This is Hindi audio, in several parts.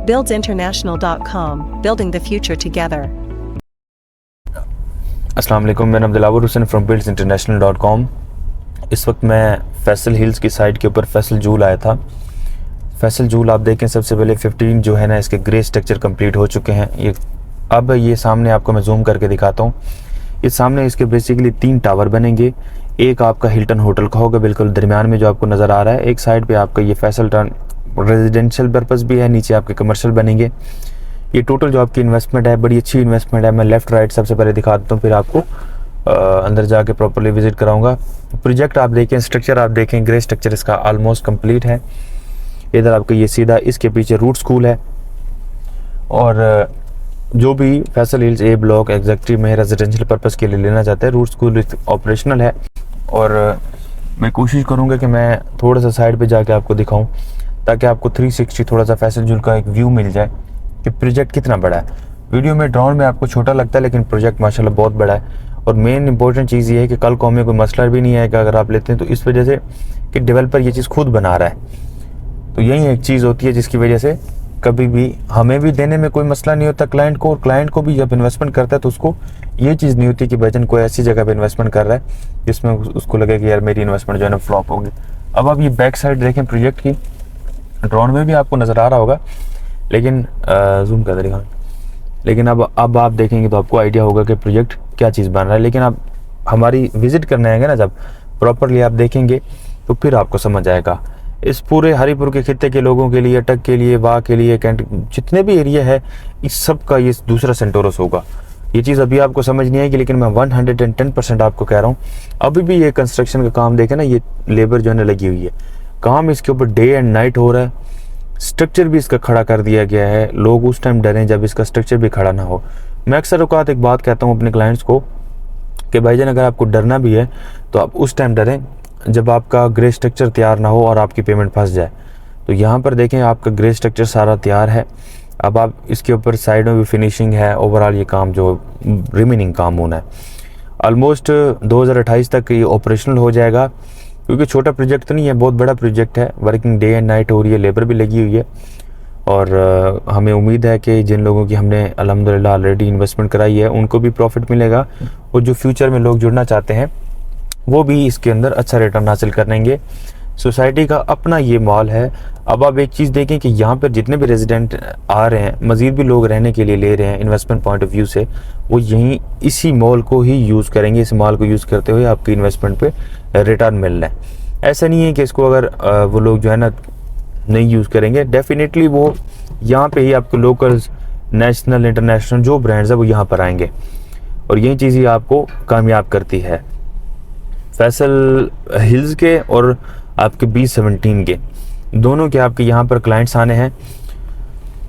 buildsinternational.com, building the future together. अस्सलाम वालेकुम, मैं दिलावर हुसैन फ्रॉम buildsinternational.com। इस वक्त मैं फैसल हिल्स की साइड के ऊपर फैसल जूल आया था। फैसल जूल आप देखें, सबसे पहले 15 जो है ना इसके ग्रे स्ट्रक्चर कंप्लीट हो चुके हैं। ये सामने आपको मैं जूम करके दिखाता हूँ। ये सामने इसके बेसिकली 3 टावर बनेंगे। एक आपका हिल्टन होटल का होगा बिल्कुल दरमियान में जो आपको नज़र आ रहा है। एक साइड पे आपका ये फैसल टाउन रेजिडेंशियल पर्पज़ भी है, नीचे आपके कमर्शियल बनेंगे। ये टोटल जो आपकी इन्वेस्टमेंट है बड़ी अच्छी इन्वेस्टमेंट है। मैं लेफ़्ट राइट सबसे पहले दिखा देता हूँ, फिर आपको अंदर जाके प्रॉपर्ली विज़िट कराऊंगा। प्रोजेक्ट आप देखें, स्ट्रक्चर आप देखें, ग्रे स्ट्रक्चर इसका ऑलमोस्ट कंप्लीट है। इधर आपका ये सीधा, इसके पीछे रूट स्कूल है। और जो भी फैसल हिल्स ए ब्लॉक एग्जेक्टिव में रेजिडेंशियल पर्पज़ के लिए लेना चाहते हैं, रूट स्कूल ऑपरेशनल है। और मैं कोशिश करूँगा कि मैं थोड़ा सा साइड पे जाके आपको दिखाऊं, ताकि आपको 360 थोड़ा सा फैसल जूल का एक व्यू मिल जाए कि प्रोजेक्ट कितना बड़ा है। वीडियो में ड्रोन में आपको छोटा लगता है, लेकिन प्रोजेक्ट माशाल्लाह बहुत बड़ा है। और मेन इंपॉर्टेंट चीज़ ये है कि कल को हमें कोई मसला भी नहीं आएगा अगर आप लेते हैं तो, इस वजह से कि डेवलपर ये चीज़ खुद बना रहा है। तो यही एक चीज़ होती है जिसकी वजह से कभी भी हमें भी देने में कोई मसला नहीं होता क्लाइंट को, और क्लाइंट को भी जब इन्वेस्टमेंट करता है तो उसको ये चीज़ नहीं होती कि भाईजान कोई ऐसी जगह पे इन्वेस्टमेंट कर रहा है जिसमें उसको लगे कि यार मेरी इन्वेस्टमेंट जो है ना फ्लॉप होगी। अब आप ये बैक साइड देखें प्रोजेक्ट की, ड्रोन में भी आपको नज़र आ रहा होगा, लेकिन जूम कर देगा। लेकिन अब आप देखेंगे तो आपको आइडिया होगा कि प्रोजेक्ट क्या चीज़ बन रहा है। लेकिन आप हमारी विज़िट करने आएंगे ना, जब प्रॉपरली आप देखेंगे तो फिर आपको समझ आएगा। इस पूरे हरीपुर के खित्ते के लोगों के लिए, टक के लिए, वाह के लिए, कैंट, जितने भी एरिया है, इस सब का ये दूसरा सेंटोरस होगा। ये चीज़ अभी आपको समझ नहीं आएगी, लेकिन मैं 110% आपको कह रहा हूँ। अभी भी ये कंस्ट्रक्शन का काम देखें ना, ये लेबर जो है ना लगी हुई है, काम इसके ऊपर डे एंड नाइट हो रहा है। स्ट्रक्चर भी इसका खड़ा कर दिया गया है। लोग उस टाइम डरें जब इसका स्ट्रक्चर भी खड़ा ना हो। मैं अक्सर औकात एक बात कहता हूँ अपने क्लाइंट्स को कि भाईजान अगर आपको डरना भी है तो आप उस टाइम डरें जब आपका ग्रे स्ट्रक्चर तैयार ना हो और आपकी पेमेंट फंस जाए। तो यहाँ पर देखें, आपका ग्रे स्ट्रक्चर सारा तैयार है। अब आप इसके ऊपर साइड में भी फिनिशिंग है। ओवरऑल ये काम जो रिमेनिंग काम होना है ऑलमोस्ट 2028 तक ये ऑपरेशनल हो जाएगा, क्योंकि छोटा प्रोजेक्ट तो नहीं है, बहुत बड़ा प्रोजेक्ट है। वर्किंग डे एंड नाइट हो रही है, लेबर भी लगी हुई है। और हमें उम्मीद है कि जिन लोगों की हमने अल्हम्दुलिल्लाह ऑलरेडी इन्वेस्टमेंट कराई है उनको भी प्रॉफिट मिलेगा, और जो फ्यूचर में लोग जुड़ना चाहते हैं वो भी इसके अंदर अच्छा रिटर्न हासिल करेंगे। सोसाइटी का अपना ये मॉल है। अब आप एक चीज़ देखें कि यहाँ पर जितने भी रेजिडेंट आ रहे हैं, मज़ीद भी लोग रहने के लिए ले रहे हैं इन्वेस्टमेंट पॉइंट ऑफ व्यू से, वो यहीं इसी मॉल को ही यूज़ करेंगे। इस मॉल को यूज़ करते हुए आपकी इन्वेस्टमेंट पे रिटर्न मिल रहा है। ऐसा नहीं है कि इसको अगर वो लोग जो है ना नहीं यूज़ करेंगे, डेफिनेटली वो यहाँ पे ही आपको लोकल, नेशनल, इंटरनेशनल जो ब्रांड्स है वो यहाँ पर आएंगे, और यही चीज़ ही आपको कामयाब करती है। फैसल हिल्स के और आपके B17 के दोनों के आपके यहाँ पर क्लाइंट्स आने हैं।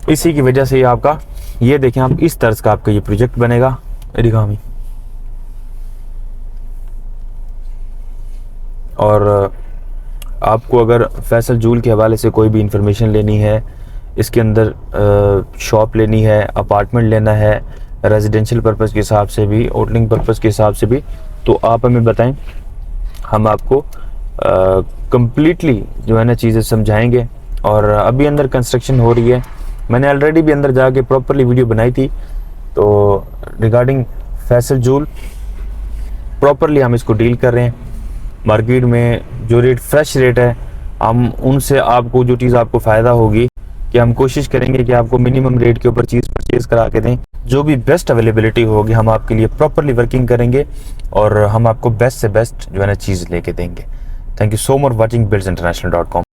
इसी की वजह से आपका ये देखें, आप इस तर्ज का आपका ये प्रोजेक्ट बनेगा। रिगामी और आपको अगर फैसल जूल के हवाले से कोई भी इंफॉर्मेशन लेनी है, इसके अंदर शॉप लेनी है, अपार्टमेंट लेना है, रेजिडेंशियल पर्पज़ के हिसाब से भी, होटलिंग पर्पज़ के हिसाब से भी, तो आप हमें बताएं। हम आपको कम्प्लीटली जो है ना चीज़ें समझाएंगे। और अभी अंदर कंस्ट्रक्शन हो रही है। मैंने ऑलरेडी भी अंदर जाके प्रॉपरली वीडियो बनाई थी। तो रिगार्डिंग फैसल जूल प्रॉपरली हम इसको डील कर रहे हैं। मार्केट में जो रेट फ्रेश रेट है, हम उनसे आपको जो चीज़ आपको फ़ायदा होगी कि हम कोशिश करेंगे कि आपको मिनिमम रेट के ऊपर चीज़ परचेज़ करा के दें। जो भी बेस्ट अवेलेबिलिटी होगी हम आपके लिए प्रॉपरली वर्किंग करेंगे, और हम आपको बेस्ट से बेस्ट जो है ना चीज़ लेके देंगे। Thank you so much watching buildsinternational.com।